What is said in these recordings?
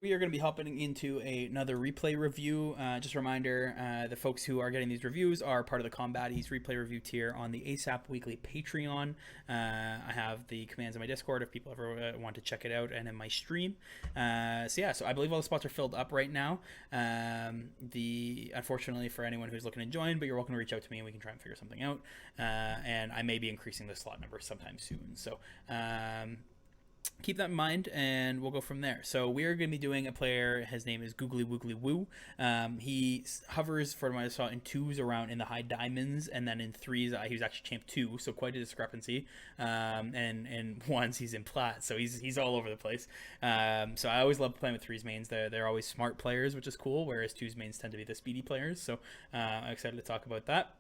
We are going to be hopping into another replay review. Just a reminder, the folks who are getting these reviews are part of the Combatties replay review tier on the ASAP Weekly Patreon. I have the commands in my Discord if people ever want to check it out, and in my stream. So I believe all the spots are filled up right now. Unfortunately for anyone who's looking to join, but you're welcome to reach out to me and we can try and figure something out. And I may be increasing the slot number sometime soon. So keep that in mind and we'll go from there. So we're going to be doing a player. His name is GooglyWooglyWoo. He hovers, for what I saw, in twos around in the high diamonds, and then in threes he was actually champ 2, so quite a discrepancy. And in ones he's in plat, so he's all over the place. So I always love playing with threes mains. They're always smart players, which is cool, whereas twos mains tend to be the speedy players. So I'm excited to talk about that.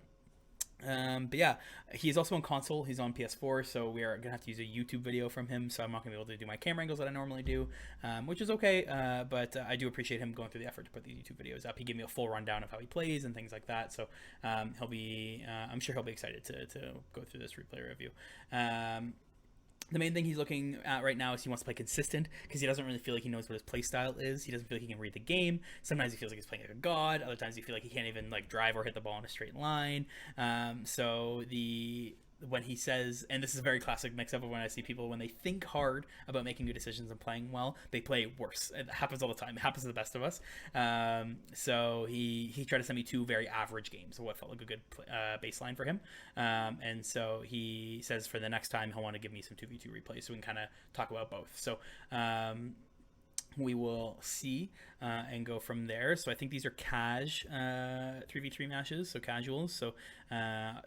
But yeah, he's also on console. He's on PS4, so we are gonna have to use a YouTube video from him. So I'm not gonna be able to do my camera angles that I normally do, which is okay. But I do appreciate him going through the effort to put these YouTube videos up. He gave me a full rundown of how he plays and things like that. So he'll be, I'm sure he'll be excited to go through this replay review. The main thing he's looking at right now is he wants to play consistent because he doesn't really feel like he knows what his play style is. He doesn't feel like he can read the game. Sometimes he feels like he's playing like a god. Other times he feels like he can't even like drive or hit the ball in a straight line. When he says, and this is a very classic mix-up of when I see people, when they think hard about making good decisions and playing well, they play worse. It happens all the time. It happens to the best of us. So he tried to send me 2 very average games of what felt like a good baseline for him. And so he says for the next time he'll want to give me some 2v2 replays so we can kind of talk about both. So we will see and go from there. So I think these are 3v3 matches, so casuals. So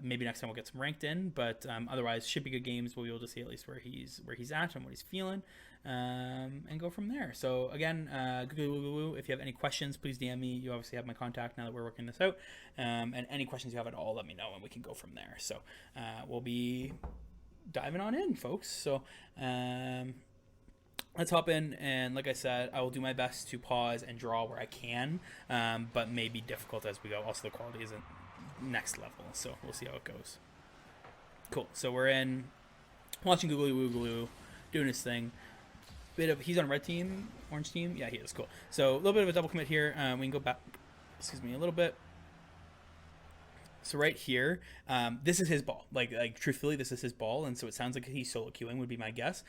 maybe next time we'll get some ranked in, but otherwise should be good games. We'll be able to see at least where he's at and what he's feeling, and go from there. So again, GooglyWooglyWoo, if you have any questions, please DM me. You obviously have my contact now that we're working this out, and any questions you have at all, let me know and we can go from there. So we'll be diving on in, folks. So let's hop in, and like I said, I will do my best to pause and draw where I can, but may be difficult as we go. Also, the quality isn't next level, so we'll see how it goes. Cool. So we're in, watching GooglyWooglyWoo doing his thing. He's on red team, orange team. Yeah, he is. Cool. So a little bit of a double commit here. We can go back. Excuse me, a little bit. So right here, this is his ball. Like truthfully, this is his ball, and so it sounds like he's solo queuing would be my guess.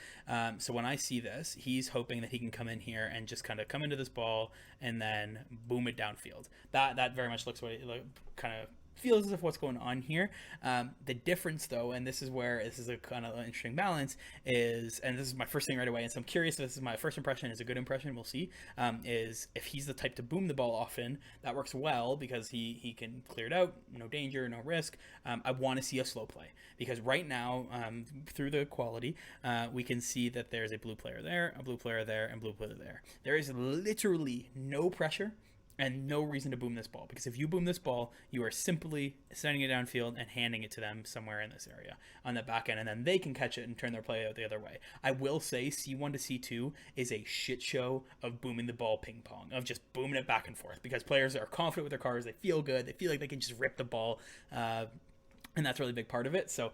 So when I see this, he's hoping that he can come in here and just kind of come into this ball and then boom it downfield. That very much looks like kind of feels as if what's going on here. The difference, though, and this is where this is a kind of interesting balance, is, and this is my first thing right away, and so I'm curious if this is my first impression, is a good impression, we'll see, is if he's the type to boom the ball often, that works well because he can clear it out, no danger, no risk. I want to see a slow play because right now, through the quality, we can see that there's a blue player there, a blue player there, and blue player there. There is literally no pressure and no reason to boom this ball, because if you boom this ball, you are simply sending it downfield and handing it to them somewhere in this area on the back end, and then they can catch it and turn their play out the other way. I will say C1 to C2 is a shit show of booming the ball ping pong, of just booming it back and forth, because players are confident with their cars, they feel good, they feel like they can just rip the ball, and that's a really big part of it. So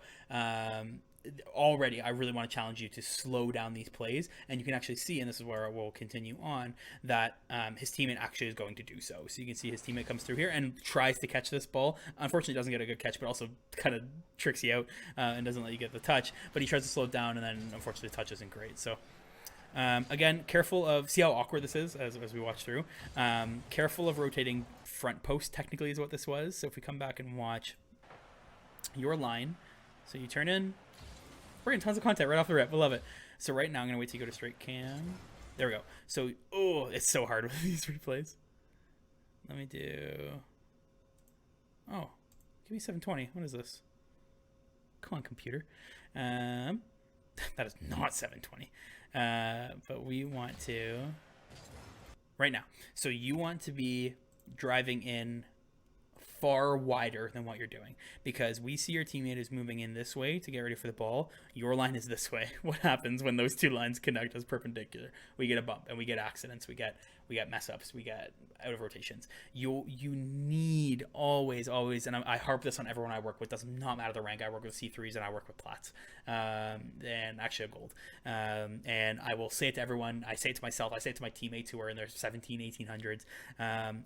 already I really want to challenge you to slow down these plays, and you can actually see, and this is where we'll continue on, that his teammate actually is going to do so. So you can see his teammate comes through here and tries to catch this ball. Unfortunately doesn't get a good catch, but also kind of tricks you out and doesn't let you get the touch, but he tries to slow it down, and then unfortunately the touch isn't great. So again, careful of, see how awkward this is as we watch through. Careful of rotating front post, technically, is what this was. So if we come back and watch your line, so you turn in, we're getting tons of content right off the rip. I love it. So right now I'm gonna wait till you go to straight cam. There we go. So it's so hard with these replays. Let me do. Oh, give me 720. What is this? Come on, computer. That is not 720. But we want to right now. So you want to be driving in far wider than what you're doing, because we see your teammate is moving in this way to get ready for the ball. Your line is this way. What happens when those two lines connect as perpendicular? We get a bump and we get accidents. We get mess ups. We get out of rotations. You need always, and I harp this on everyone I work with. Does not matter the rank. I work with C3s and I work with plats, and actually a gold. And I will say it to everyone. I say it to myself. I say it to my teammates who are in their 17, 1800s.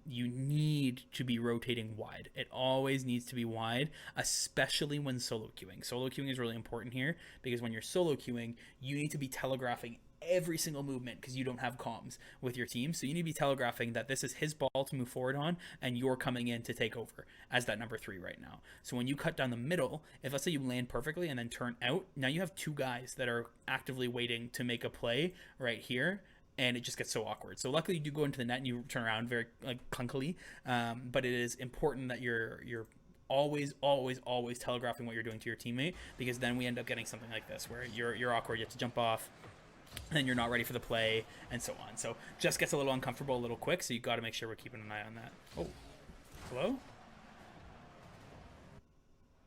You need to be rotating wide. It always needs to be wide, especially when solo queuing. Solo queuing is really important here, because when you're solo queuing, you need to be telegraphing every single movement, because you don't have comms with your team. So you need to be telegraphing that this is his ball to move forward on, and you're coming in to take over as that number 3 right now. So when you cut down the middle, if let's say you land perfectly and then turn out, now you have 2 guys that are actively waiting to make a play right here, and it just gets so awkward. So luckily you do go into the net and you turn around very clunkily, but it is important that you're always telegraphing what you're doing to your teammate, because then we end up getting something like this where you're awkward, you have to jump off, and then you're not ready for the play, and so on. So just gets a little uncomfortable a little quick, so you got to make sure we're keeping an eye on that. Oh, hello?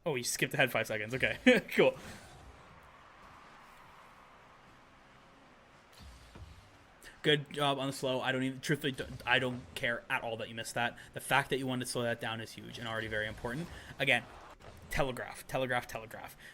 Oh, you skipped ahead 5 seconds. Okay, cool. Good job on the slow. Truthfully, I don't care at all that you missed that. The fact that you wanted to slow that down is huge and already very important. Again, telegraph.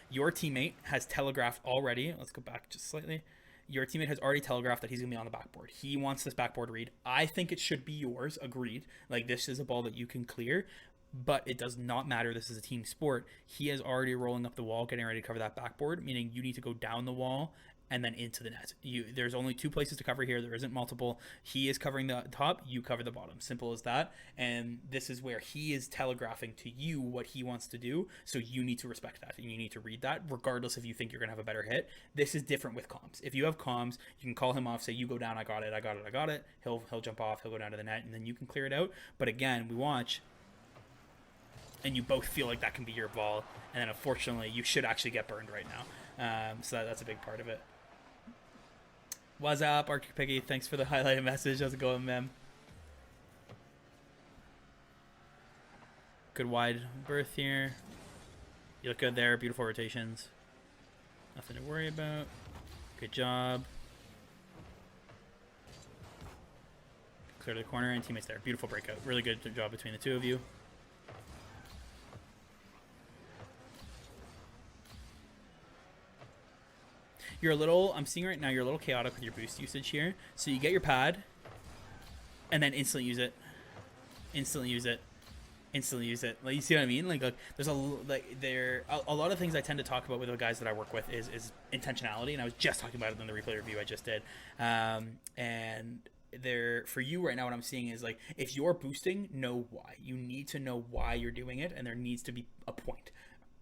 Your teammate has telegraphed already. Let's go back just slightly. Your teammate has already telegraphed that he's going to be on the backboard. He wants this backboard read. I think it should be yours. Agreed. Like, this is a ball that you can clear, but it does not matter. This is a team sport. He is already rolling up the wall, getting ready to cover that backboard, meaning you need to go down the wall and then into the net. There's only 2 places to cover here. There isn't multiple. He is covering the top, you cover the bottom. Simple as that. And this is where he is telegraphing to you what he wants to do, so you need to respect that, and you need to read that, regardless if you think you're going to have a better hit. This is different with comms. If you have comms, you can call him off, say, you go down, I got it. He'll jump off, he'll go down to the net, and then you can clear it out. But again, we watch, and you both feel like that can be your ball, and then unfortunately, you should actually get burned right now. So that's a big part of it. What's up, Arctic Piggy? Thanks for the highlighted message. How's it going, man? Good wide berth here. You look good there. Beautiful rotations. Nothing to worry about. Good job. Clear to the corner and teammates there. Beautiful breakout. Really good job between the 2 of you. I'm seeing right now, you're a little chaotic with your boost usage here. So you get your pad, and then instantly use it. Like, you see what I mean? Like there's a lot of things I tend to talk about with the guys that I work with is intentionality, and I was just talking about it in the replay review I just did. And for you right now, what I'm seeing is, like, if you're boosting, know why. You need to know why you're doing it, and there needs to be a point.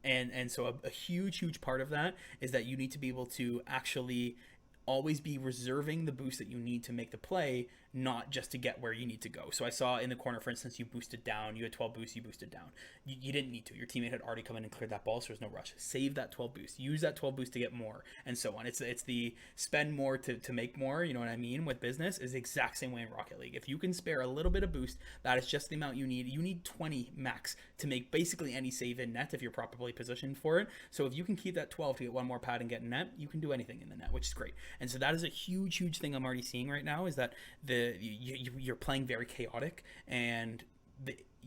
And so a huge part of that is that you need to be able to actually always be reserving the boost that you need to make the play, not just to get where you need to go. So I saw in the corner, for instance, you boosted down. You had 12 boosts, you boosted down. You didn't need to. Your teammate had already come in and cleared that ball, so there's no rush. Save that 12 boost. Use that 12 boost to get more, and so on. It's the spend more to make more, you know what I mean, with business, is the exact same way in Rocket League. If you can spare a little bit of boost, that is just the amount you need. You need 20 max to make basically any save in net if you're properly positioned for it. So if you can keep that 12 to get one more pad and get net, you can do anything in the net, which is great. And so that is a huge thing I'm already seeing right now, is that you're playing very chaotic, and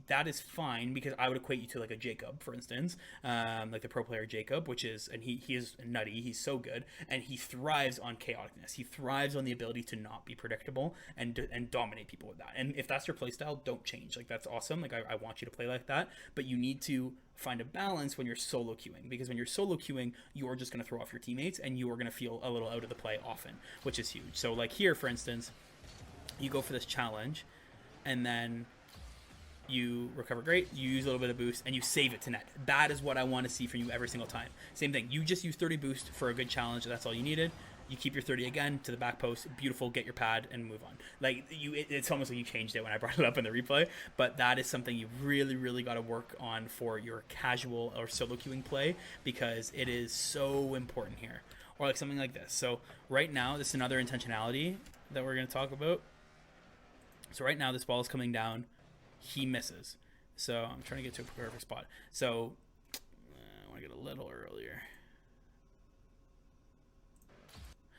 that is fine, because I would equate you to like a Jacob, for instance, like the pro player Jacob, which is, and he is nutty, he's so good, and he thrives on chaoticness. He thrives on the ability to not be predictable and dominate people with that. And if that's your playstyle, don't change. Like, that's awesome. Like, I want you to play like that, but you need to find a balance when you're solo queuing, because when you're solo queuing, you're just going to throw off your teammates, and you are going to feel a little out of the play often, which is huge. So like here, for instance, you go for this challenge, and then you recover great, you use a little bit of boost, and you save it to net. That is what I want to see from you every single time. Same thing, you just use 30 boost for a good challenge, that's all you needed. You keep your 30 again to the back post, beautiful, get your pad and move on. Like, it's almost like you changed it when I brought it up in the replay, but that is something you really got to work on for your casual or solo queuing play, because it is so important here. Or like something like this. So right now, this is another intentionality that we're going to talk about. So right now, this ball is coming down. He misses. So I'm trying to get to a perfect spot. So I want to get a little earlier.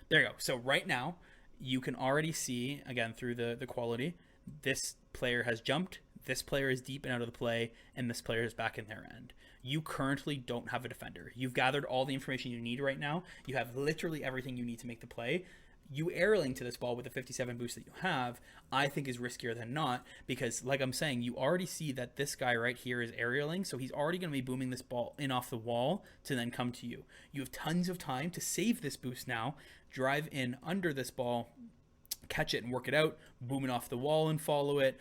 There you go. So right now, you can already see, again, through the quality, this player has jumped, this player is deep and out of the play, and this player is back in their end. You currently don't have a defender. You've gathered all the information you need right now. You have literally everything you need to make the play. You aerialing to this ball with the 57 boost that you have, I think is riskier than not, because like I'm saying, you already see that this guy right here is aerialing, so he's already going to be booming this ball in off the wall to then come to you. You have tons of time to save this boost now, drive in under this ball, catch it and work it out, boom it off the wall and follow it,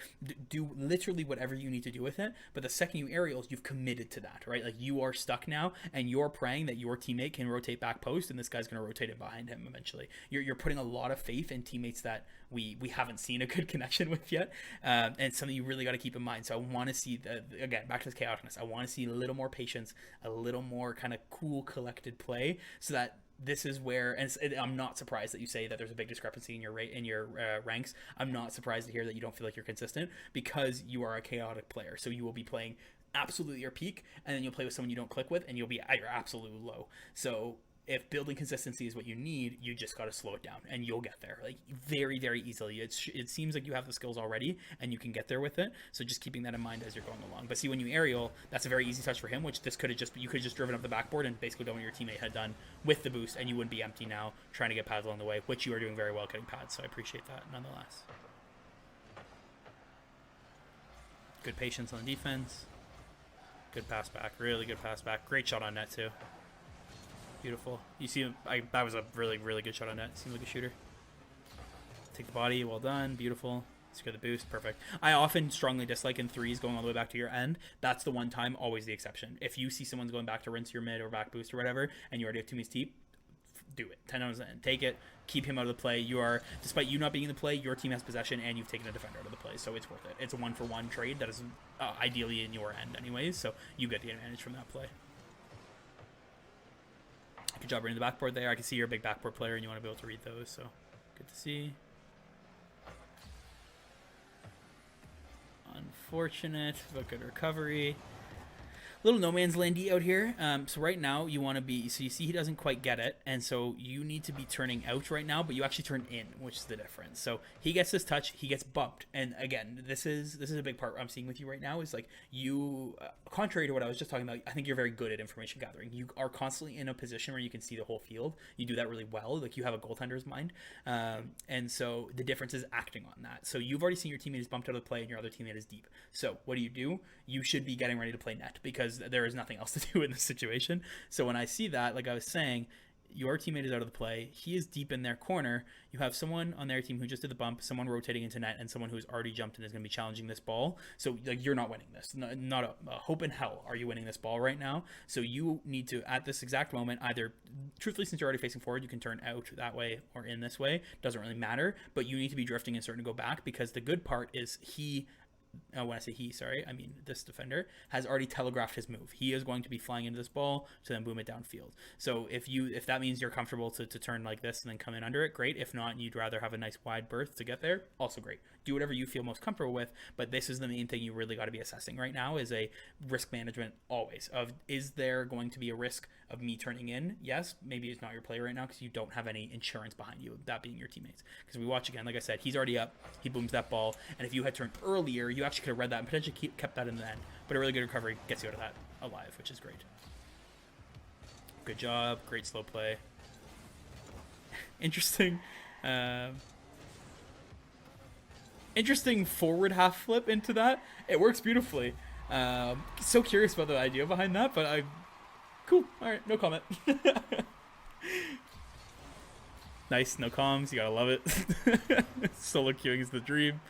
do literally whatever you need to do with it. But the second you aerials, you've committed to that, right? Like you are stuck now, and you're praying that your teammate can rotate back post, and this guy's going to rotate it behind him eventually. You're putting a lot of faith in teammates that we haven't seen a good connection with yet, and something you really got to keep in mind. So I want to see, again, back to this chaoticness, I want to see a little more patience, a little more kind of cool, collected play, so that this is where, and I'm not surprised that you say that there's a big discrepancy in your rate in your ranks. I'm not surprised to hear that you don't feel like you're consistent, because you are a chaotic player. So you will be playing absolutely your peak, and then you'll play with someone you don't click with, and you'll be at your absolute low. So if building consistency is what you need, you just got to slow it down, and you'll get there, like very, very easily. It seems like you have the skills already, and you can get there with it. So just keeping that in mind as you're going along. But see, when you aerial, that's a very easy touch for him, which this you could have just driven up the backboard and basically done what your teammate had done with the boost, and you wouldn't be empty now trying to get pads along the way, which you are doing very well getting pads. So I appreciate that nonetheless. Good patience on the defense. Good pass back, really good pass back. Great shot on net too. Beautiful. You see, that was a really, really good shot on net. Seemed like a shooter. Take the body. Well done. Beautiful. Secure the boost. Perfect. I often strongly dislike in threes going all the way back to your end. That's the one time, always the exception. If you see someone's going back to rinse your mid or back boost or whatever, and you already have 2 minutes deep, do it. 10 out of 10. Take it. Keep him out of the play. You are, despite you not being in the play, your team has possession, and you've taken a defender out of the play, so it's worth it. It's a 1-for-1 trade that is ideally in your end anyways, so you get the advantage from that play. Good job reading the backboard there. I can see you're a big backboard player and you want to be able to read those, so good to see. Unfortunate, but good recovery. Little no man's landy out here. So right now you want to be, so you see he doesn't quite get it, and so you need to be turning out right now, but you actually turn in, which is the difference. So he gets this touch, he gets bumped, and again, this is a big part I'm seeing with you right now, is like you, contrary to what I was just talking about, I think you're very good at information gathering. You are constantly in a position where you can see the whole field. You do that really well, like you have a goaltender's mind, and so the difference is acting on that. So you've already seen your teammate is bumped out of the play and your other teammate is deep. So what do? You should be getting ready to play net, because there is nothing else to do in this situation. So when I see that, like I was saying, your teammate is out of the play, he is deep in their corner, you have someone on their team who just did the bump, someone rotating into net, and someone who's already jumped and is going to be challenging this ball. So like, you're not winning this. Not a hope in hell are you winning this ball right now. So you need to, at this exact moment, either, truthfully, since you're already facing forward, you can turn out that way or in this way. Doesn't really matter, but you need to be drifting and starting to go back, because the good part is when I say he, sorry, I mean this defender has already telegraphed his move. He is going to be flying into this ball to then boom it downfield. So if that means you're comfortable to turn like this and then come in under it, great. If not, and you'd rather have a nice wide berth to get there, also great. Do whatever you feel most comfortable with, but this is the main thing you really got to be assessing right now, is a risk management always of, is there going to be a risk of me turning in? Yes, maybe it's not your play right now because you don't have any insurance behind you, that being your teammates. Because we watch again, like I said, he's already up, he booms that ball, and if you had turned earlier, you actually could have read that and potentially kept that in the end. But a really good recovery gets you out of that alive, which is great. Good job, great slow play. Interesting forward half flip into that. It works beautifully. So curious about the idea behind that, but cool. All right, no comment. Nice, no comms. You gotta love it. Solo queuing is the dream.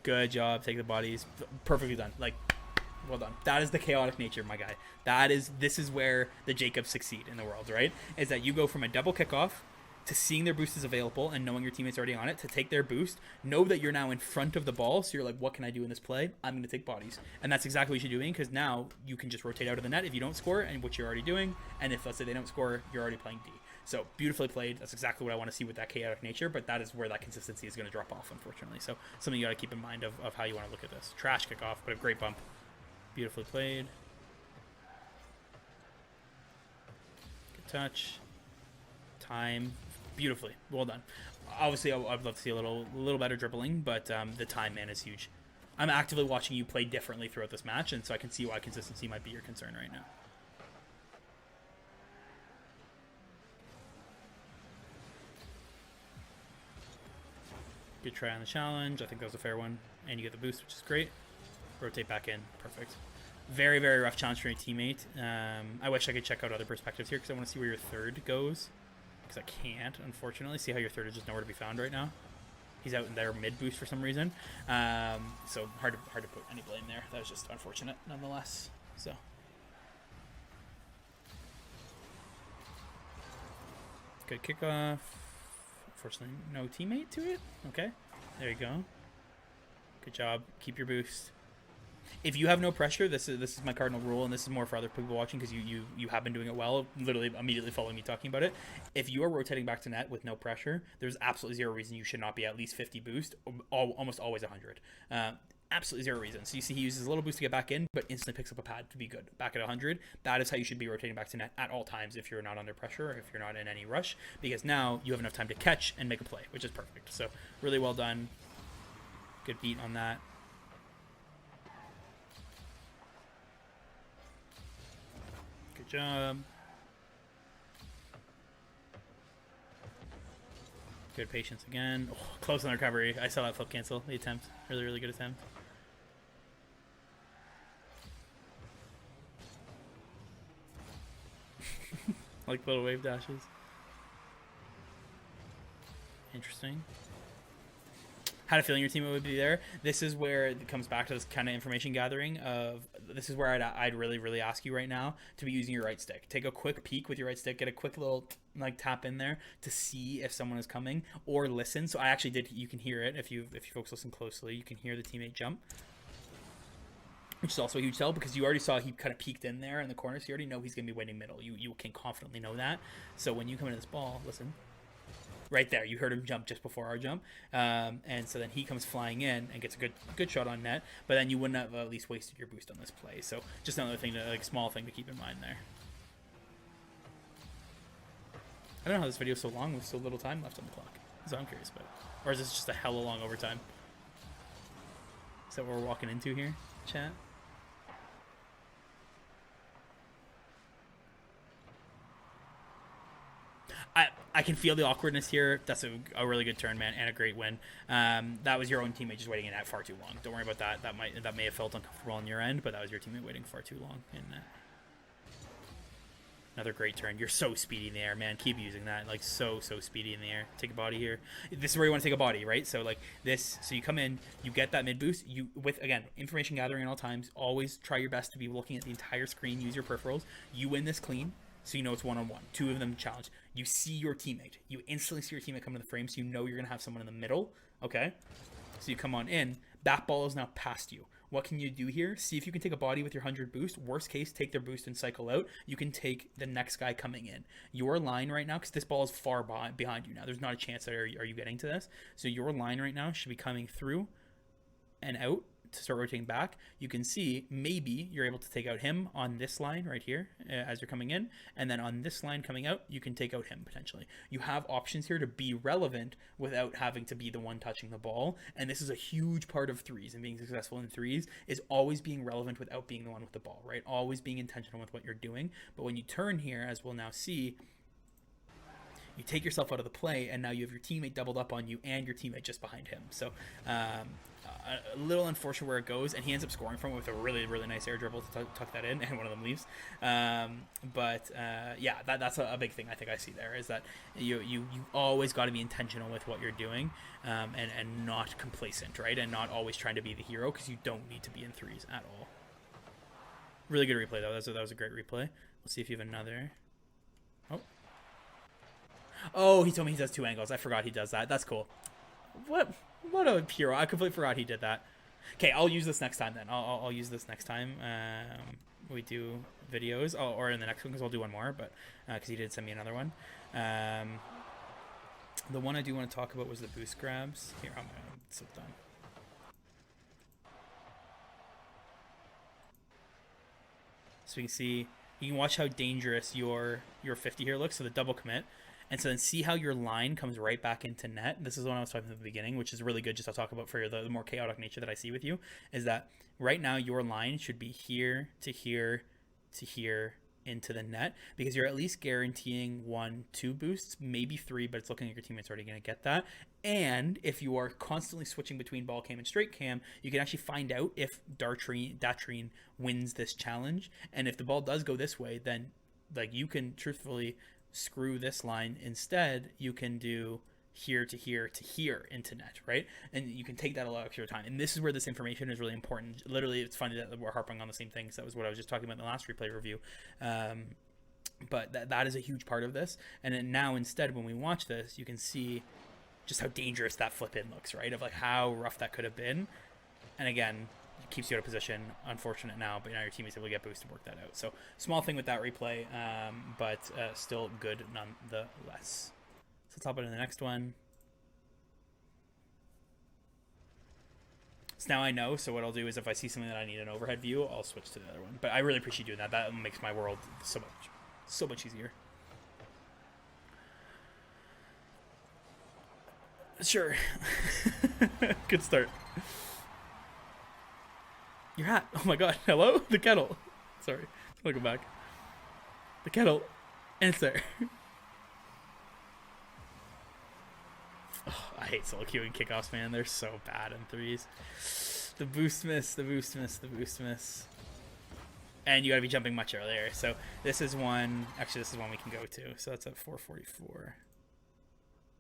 Good job. Take the bodies. Perfectly done. Like, well done. That is the chaotic nature, my guy. This is where the Jacobs succeed in the world, right? Is that you go from a double kickoff to seeing their boost is available and knowing your teammate's already on it, to take their boost, know that you're now in front of the ball, so you're like, what can I do in this play? I'm going to take bodies. And that's exactly what you're doing, because now you can just rotate out of the net if you don't score, and what you're already doing, and if, let's say, they don't score, you're already playing D. So beautifully played. That's exactly what I want to see with that chaotic nature, but that is where that consistency is going to drop off, unfortunately. So something you got to keep in mind of how you want to look at this. Trash kickoff, but a great bump. Beautifully played. Good touch. Time. Beautifully. Well done. Obviously, I'd love to see a little better dribbling, but the time, man, is huge. I'm actively watching you play differently throughout this match, and so I can see why consistency might be your concern right now. Good try on the challenge. I think that was a fair one. And you get the boost, which is great. Rotate back in. Perfect. Very, very rough challenge for your teammate. I wish I could check out other perspectives here because I want to see where your third goes. Because I can't, unfortunately. See how your third is just nowhere to be found right now. He's out in there mid boost for some reason. So hard to put any blame there. That was just unfortunate nonetheless. So good kickoff. Unfortunately, no teammate to it. Okay, there you go. Good job. Keep your boost. If you have no pressure, this is my cardinal rule, and this is more for other people watching because you have been doing it well, literally immediately following me talking about it. If you are rotating back to net with no pressure, there's absolutely zero reason you should not be at least 50 boost, almost always 100. Absolutely zero reason. So you see he uses a little boost to get back in, but instantly picks up a pad to be good. Back at 100, that is how you should be rotating back to net at all times if you're not under pressure, or if you're not in any rush, because now you have enough time to catch and make a play, which is perfect. So really well done. Good beat on that. Good job. Good patience again. Oh, close on the recovery. I saw that flip cancel. The attempt. Really, really good attempt. Like little wave dashes. Interesting. Had a feeling your teammate would be there. This is where it comes back to this kind of information gathering of, this is where I'd really, really ask you right now to be using your right stick. Take a quick peek with your right stick, get a quick little like tap in there to see if someone is coming, or listen. So I actually did, you can hear it if you folks listen closely, you can hear the teammate jump. Which is also a huge tell because you already saw he kind of peeked in there in the corner, so you already know he's going to be waiting middle. You can confidently know that. So when you come into this ball, listen. Right there, you heard him jump just before our jump, and so then he comes flying in and gets a good shot on net. But then you wouldn't have at least wasted your boost on this play. So just another thing, small thing to keep in mind there. I don't know how this video is so long with so little time left on the clock. So I'm curious about it. Or is this just a hella long overtime? Is that what we're walking into here, chat? I can feel the awkwardness here. That's a really good turn, man, and a great win. That was your own teammate just waiting in that far too long. Don't worry about that. That may have felt uncomfortable on your end, but that was your teammate waiting far too long in that. Another great turn. You're so speedy in the air, man. Keep using that. Like so speedy in the air. Take a body here. This is where you want to take a body, right? So like this. So you come in, you get that mid boost. You with again information gathering at all times. Always try your best to be looking at the entire screen. Use your peripherals. You win this clean. So you know it's one-on-one. Two of them challenge. You see your teammate. You instantly see your teammate come to the frame, so you know you're going to have someone in the middle. Okay? So you come on in. That ball is now past you. What can you do here? See if you can take a body with your 100 boost. Worst case, take their boost and cycle out. You can take the next guy coming in. Your line right now, because this ball is far behind you now. There's not a chance that are you getting to this. So your line right now should be coming through and out. To start rotating back, you can see maybe you're able to take out him on this line right here as you're coming in, and then on this line coming out, you can take out him potentially. You have options here to be relevant without having to be the one touching the ball, and this is a huge part of threes, and being successful in threes is always being relevant without being the one with the ball, right? Always being intentional with what you're doing. But when you turn here, as we'll now see, you take yourself out of the play, and now you have your teammate doubled up on you and your teammate just behind him. So a little unfortunate where it goes, and he ends up scoring from it with a really, really nice air dribble to tuck that in, and one of them leaves. Yeah, that's a big thing I think I see there, is that you always got to be intentional with what you're doing, and not complacent, right? And not always trying to be the hero, because you don't need to be in threes at all. Really good replay, though. That was a great replay. Let's see if you have another. Oh, he told me he does two angles. I forgot he does that. That's cool. What a hero. I completely forgot he did that. Okay, I'll use this next time then. I'll use this next time we do videos, or in the next one, because I'll do one more, but because he did send me another one. The one I do want to talk about was the boost grabs. Here, I'm gonna sit down. So you can see, you can watch how dangerous your 50 here looks. So the double commit. And so then see how your line comes right back into net. This is what I was talking about at the beginning, which is really good just to talk about for the more chaotic nature that I see with you, is that right now your line should be here to here to here into the net, because you're at least guaranteeing 1-2 boosts, maybe 3, but it's looking like your teammate's already going to get that. And if you are constantly switching between ball cam and straight cam, you can actually find out if Datrine wins this challenge. And if the ball does go this way, then like you can truthfully screw this line. Instead, you can do here to here to here into net, right? And you can take that a lot extra time. And this is where this information is really important. Literally, it's funny that we're harping on the same things. That was what I was just talking about in the last replay review. But that is a huge part of this. And then now instead, when we watch this, you can see just how dangerous that flip in looks, right? Of like how rough that could have been. And again, it keeps you out of position. Unfortunate now, but now your teammate's able to get boost to work that out. So small thing with that replay, but still good nonetheless. So let's hop into the next one. So now I know, so what I'll do is if I see something that I need an overhead view, I'll switch to the other one. But I really appreciate doing that. That makes my world so much easier. Sure. Good start. Your hat. Oh my god. Hello? The kettle. Sorry. Welcome back. The kettle. And it's there. Oh, I hate solo queuing kickoffs, man. They're so bad in threes. The boost miss, the boost miss, the boost miss. And you gotta be jumping much earlier. So this is one. Actually, this is one we can go to. So that's at 444.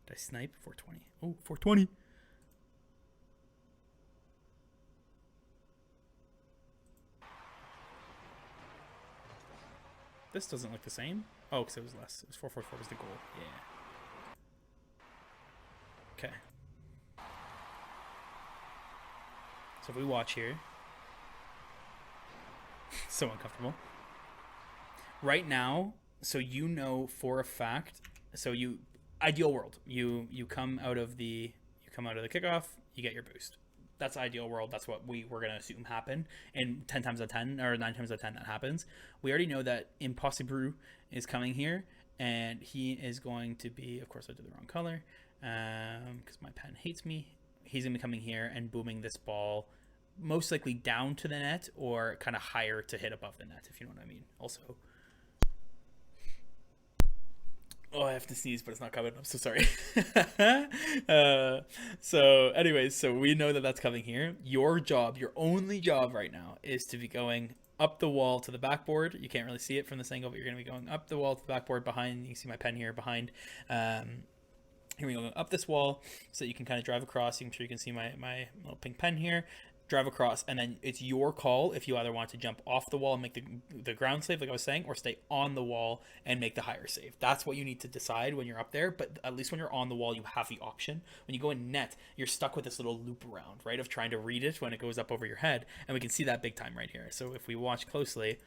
Did I snipe? 420. Oh, 420. This doesn't look the same. Oh, because it was less. It was 444 was the goal. Yeah. Okay. So if we watch here. So uncomfortable. Right now, so you know for a fact, so you ideal world, you come out of the kickoff, you get your boost. That's ideal world. That's what we're going to assume happen. And 10 times out of 10 or 9 times out of 10 that happens. We already know that Impossible is coming here, and he is going to be, of course I did the wrong color because my pen hates me. He's going to be coming here and booming this ball most likely down to the net or kind of higher to hit above the net, if you know what I mean. Also, oh, I have to sneeze, but it's not coming. I'm so sorry. So anyways, so we know that that's coming here. Your job, your only job right now is to be going up the wall to the backboard. You can't really see it from this angle, but you're going to be going up the wall to the backboard behind. You can see my pen here behind. Here we go, up this wall so that you can kind of drive across. I'm sure you can see my little pink pen here. Drive across, and then it's your call if you either want to jump off the wall and make the ground save, like I was saying, or stay on the wall and make the higher save. That's what you need to decide when you're up there, but at least when you're on the wall, you have the option. When you go in net, you're stuck with this little loop around, right, of trying to read it when it goes up over your head, and we can see that big time right here. So if we watch closely,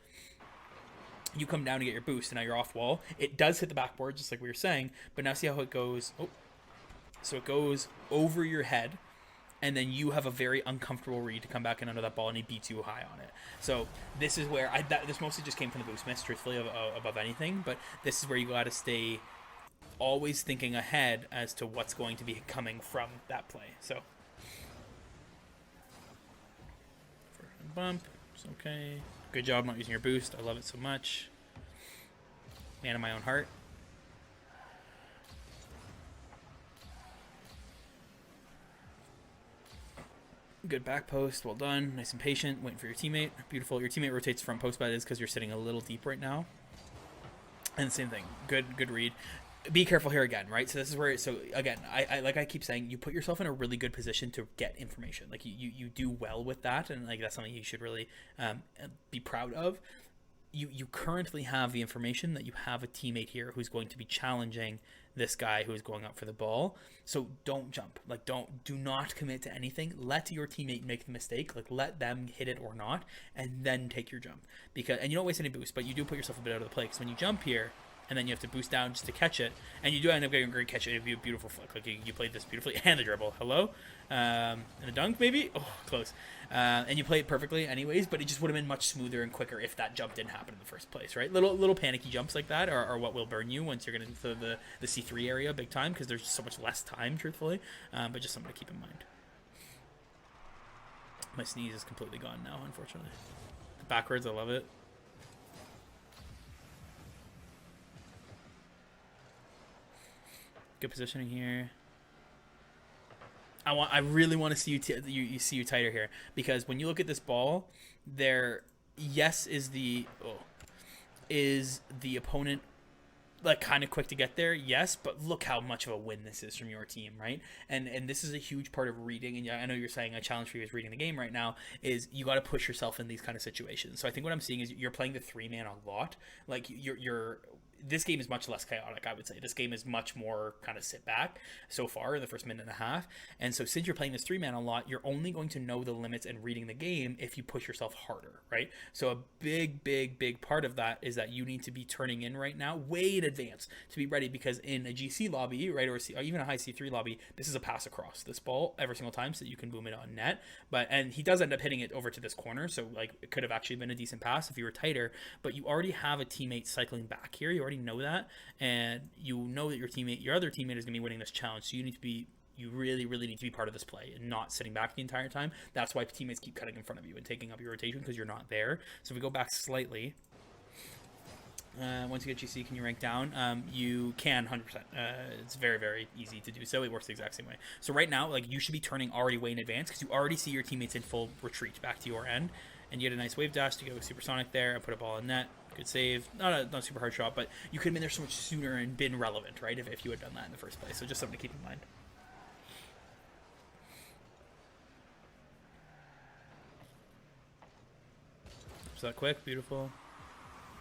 you come down to get your boost, and now you're off wall. It does hit the backboard, just like we were saying, but now see how it goes. Oh, so it goes over your head, and then you have a very uncomfortable read to come back in under that ball, and he beats you high on it. So this is where this mostly just came from the boost miss, truthfully, above anything. But this is where you got to stay always thinking ahead as to what's going to be coming from that play. So for a bump, it's okay. Good job not using your boost. I love it so much. Man of my own heart. Good back post, well done, nice and patient, waiting for your teammate, beautiful. Your teammate rotates front post, but it is because you're sitting a little deep right now. And the same thing, good read. Be careful here again, right? So this is where, so again, I like I keep saying, you put yourself in a really good position to get information. Like you do well with that, and like that's something you should really be proud of. You currently have the information that you have a teammate here who's going to be challenging this guy who is going up for the ball. So don't jump. Like do not commit to anything. Let your teammate make the mistake. Like let them hit it or not, and then take your jump. And you don't waste any boost, but you do put yourself a bit out of the play, because when you jump here, and then you have to boost down just to catch it, and you do end up getting a great catch. It'd be a beautiful flick. Like you played this beautifully, and the dribble. Hello, and a dunk maybe. Oh, close. And you play it perfectly anyways, but it just would have been much smoother and quicker if that jump didn't happen in the first place, right? Little panicky jumps like that are what will burn you once you're going into the C3 area big time, because there's just so much less time, truthfully. But just something to keep in mind. My sneeze is completely gone now, unfortunately. Backwards, I love it. Good positioning here. I really want to see you see you tighter here, because when you look at this ball, there, yes, is the opponent like kind of quick to get there, yes, but look how much of a win this is from your team, right? And this is a huge part of reading. And I know you're saying a challenge for you is reading the game right now. Is you got to push yourself in these kind of situations. So I think what I'm seeing is you're playing the 3-man a lot. Like you're this game is much less chaotic, I would say. This game is much more kind of sit back so far in the first minute and a half. And so since you're playing this 3-man a lot, you're only going to know the limits and reading the game if you push yourself harder, right? So a big part of that is that you need to be turning in right now way in advance to be ready, because in a GC lobby, right, or even a high C3 lobby, this is a pass across this ball every single time so that you can boom it on net. And he does end up hitting it over to this corner, so like it could have actually been a decent pass if you were tighter, but you already have a teammate cycling back here. You already know that, and you know that your other teammate is going to be winning this challenge, so you really need to be part of this play and not sitting back the entire time. That's why teammates keep cutting in front of you and taking up your rotation, because you're not there. So if we go back slightly, once you get GC, can you rank down? You can 100%. It's very easy to do so. It works the exact same way. So right now, like, you should be turning already way in advance, because you already see your teammates in full retreat back to your end, and you get a nice wave dash to go supersonic there and put a ball in net. Good save. Not a super hard shot, but you could have been there so much sooner and been relevant, right, if you had done that in the first place. So just something to keep in mind. So that quick, beautiful.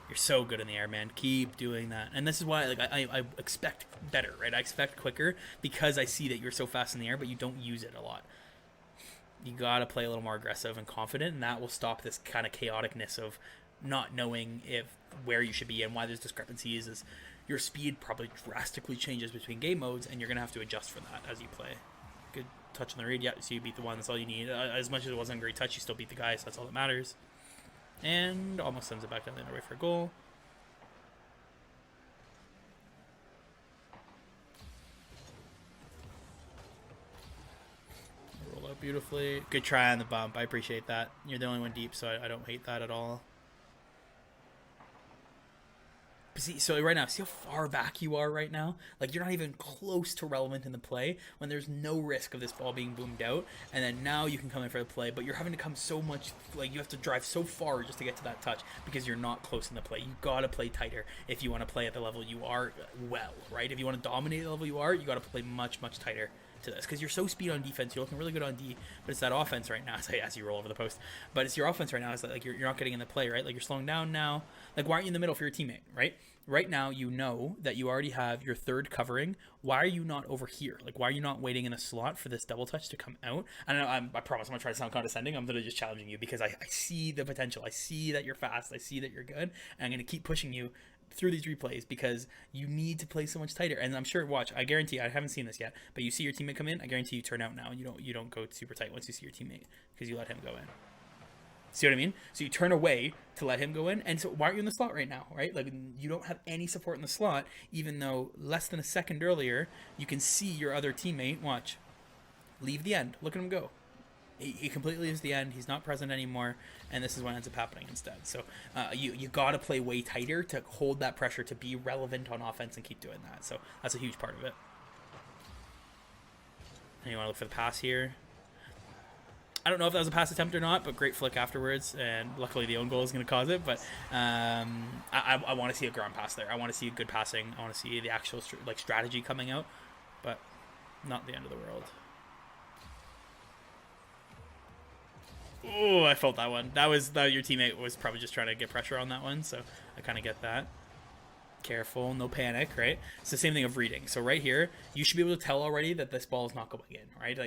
You're so good in the air, man. Keep doing that. And this is why, like, I expect better, right? I expect quicker, because I see that you're so fast in the air, but you don't use it a lot. You gotta play a little more aggressive and confident, and that will stop this kind of chaoticness of not knowing where you should be. And why there's discrepancies is your speed probably drastically changes between game modes, and you're gonna have to adjust for that as you play. Good touch on the read. Yeah, so you beat the one. That's all you need. As much as it wasn't a great touch, you still beat the guy, so that's all that matters. And almost sends it back down the other way for a goal. Roll out beautifully. Good try on the bump. I appreciate that. You're the only one deep, so I don't hate that at all. See, so right now, see how far back you are right now? Like, you're not even close to relevant in the play when there's no risk of this ball being boomed out. And then now you can come in for the play, but you're having to come so much, like, you have to drive so far just to get to that touch, because you're not close in the play. You gotta play tighter if you want to play at the level you are well, right? If you want to dominate the level you are, you gotta play much tighter to this, because you're so speed on defense. You're looking really good on D, but it's that offense right now as you roll over the post. But it's your offense right now is that, like, you're not getting in the play, right? Like, you're slowing down now. Like, why aren't you in the middle for your teammate, right? Right now, you know that you already have your third covering. Why are you not over here? Like, why are you not waiting in a slot for this double touch to come out? I don't know. I promise I'm gonna try to sound condescending. I'm literally just challenging you, because I see the potential. I see that you're fast. I see that you're good. And I'm gonna keep pushing you through these replays, because you need to play so much tighter. And I'm sure, watch, I guarantee, I haven't seen this yet, but you see your teammate come in, I guarantee you turn out now, and you don't go super tight once you see your teammate, because you let him go in. See what I mean? So you turn away to let him go in. And so why aren't you in the slot right now, right? Like, you don't have any support in the slot, even though less than a second earlier, you can see your other teammate, watch, leave the end. Look at him go. He completely leaves the end. He's not present anymore, and this is what ends up happening instead. So you got to play way tighter to hold that pressure, to be relevant on offense, and keep doing that. So that's a huge part of it. And you want to look for the pass here. I don't know if that was a pass attempt or not, but great flick afterwards, and luckily the own goal is going to cause it. But I want to see a ground pass there. I want to see good passing. I want to see the actual strategy coming out, but not the end of the world. Oh, I felt that one. That your teammate was probably just trying to get pressure on that one, so I kind of get that. careful, no panic, right? It's the same thing of reading. So right here, you should be able to tell already that this ball is not going in, right?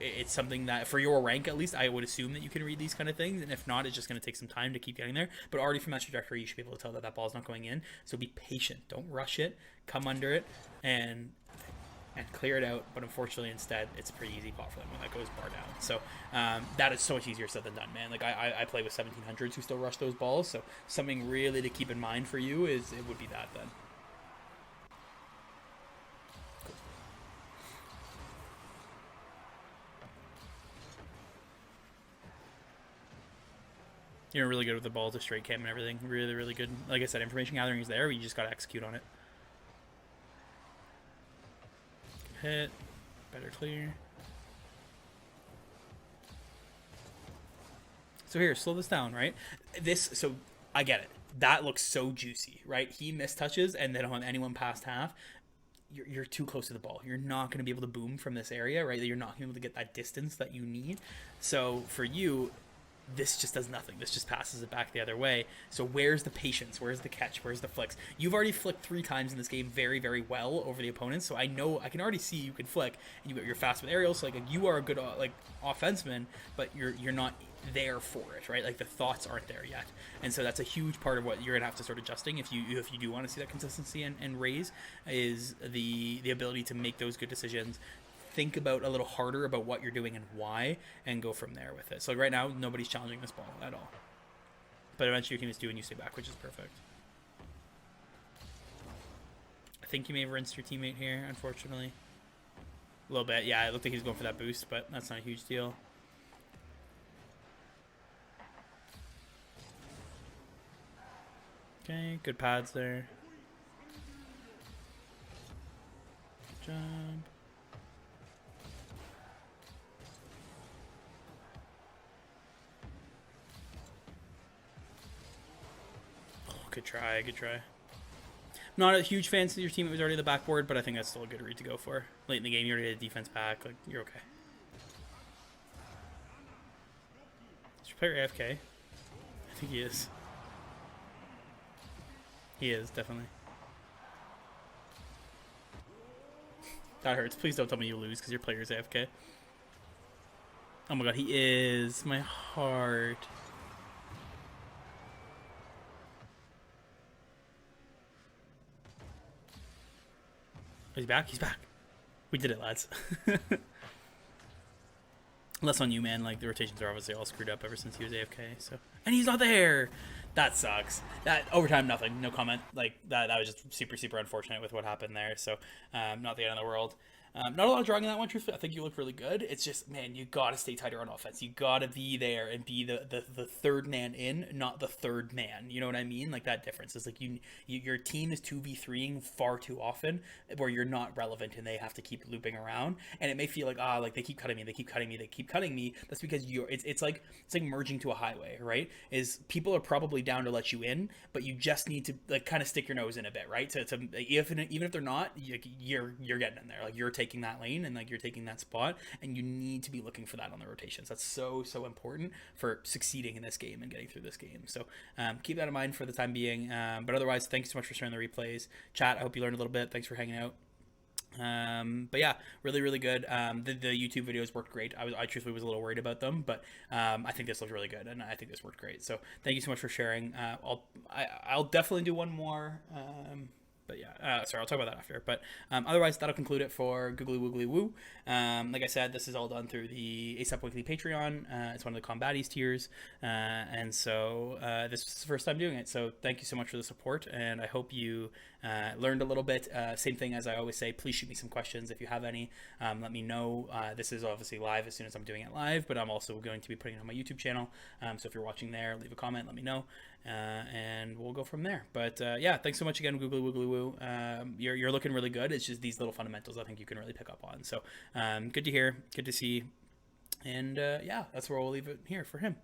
It's something that for your rank at least, I would assume that you can read these kind of things, and if not, it's just going to take some time to keep getting there. But already from that trajectory, you should be able to tell that that ball is not going in. So be patient, don't rush it, come under it, and clear it out. But unfortunately, instead, it's a pretty easy pot for them when that goes bar down. So that is so much easier said than done, man. Like I play with 1700s who still rush those balls. So something really to keep in mind for you is it would be that then. Cool. You're really good with the ball to straight cam and everything. Really, really good. Like I said, information gathering is there. You just got to execute on it. Hit. Better clear. So here, slow this down, right? So I get it. That looks so juicy, right? He mistouches, and then on anyone past half, you're too close to the ball. You're not going to be able to boom from this area, right? You're not going to be able to get that distance that you need. So for you, this just does nothing. This just passes it back the other way. So where's the patience? Where's the catch? Where's the flicks? You've already flicked 3 times in this game very, very well over the opponents. So I can already see you can flick, and you're fast with aerials. So like you are a good offenseman, but you're not there for it, right? Like the thoughts aren't there yet. And so that's a huge part of what you're gonna have to start adjusting if you do want to see that consistency and raise is the ability to make those good decisions. Think about a little harder about what you're doing and why, and go from there with it. So right now, nobody's challenging this ball at all. But eventually your team is due and you stay back, which is perfect. I think you may have rinsed your teammate here, unfortunately. A little bit, yeah, it looked like he was going for that boost, but that's not a huge deal. Okay, good pads there. Good job. Good try, good try. Not a huge fan since your team was already on the backboard, but I think that's still a good read to go for. Late in the game, you already had a defense back. Like, you're okay. Is your player AFK? I think he is. He is, definitely. That hurts. Please don't tell me you lose because your player is AFK. Oh my god, he is. My heart. He's back? He's back. We did it, lads. Less on you, man. Like, the rotations are obviously all screwed up ever since he was AFK, so... And he's not there! That sucks. That, overtime, nothing. No comment. Like, that was just super, super unfortunate with what happened there, so... not the end of the world. Not a lot of drawing in that one, truthfully. I think you look really good. It's just, man, you gotta stay tighter on offense. You gotta be there and be the third man in, not the third man. You know what I mean? Like, that difference is like your team is 2v3ing far too often, where you're not relevant and they have to keep looping around. And it may feel like, like they keep cutting me, they keep cutting me, they keep cutting me. That's because it's like merging to a highway, right? Is people are probably down to let you in, but you just need to like kind of stick your nose in a bit, right? To even if they're not, you're getting in there. Like, you're taking that lane and like you're taking that spot, and you need to be looking for that on the rotations. That's so important for succeeding in this game and getting through this game. So keep that in mind for the time being. But otherwise, thanks so much for sharing the replays. Chat, I hope you learned a little bit. Thanks for hanging out. But yeah, really good. The YouTube videos worked great. I truthfully was a little worried about them, but I think this looked really good, and I think this worked great. So thank you so much for sharing. I'll definitely do one more. But yeah, sorry, I'll talk about that after. But otherwise, that'll conclude it for GooglyWooglyWoo. Like I said, this is all done through the ASAP Weekly Patreon. It's one of the Combatties tiers. And so this is the first time doing it. So thank you so much for the support. And I hope you learned a little bit. Same thing as I always say, please shoot me some questions if you have any. Let me know. This is obviously live as soon as I'm doing it live, but I'm also going to be putting it on my YouTube channel. So if you're watching there, leave a comment, let me know. And we'll go from there. But yeah, thanks so much again, GooglyWooglyWoo. You're looking really good. It's just these little fundamentals I think you can really pick up on. So good to hear, good to see. And yeah, that's where we'll leave it here for him.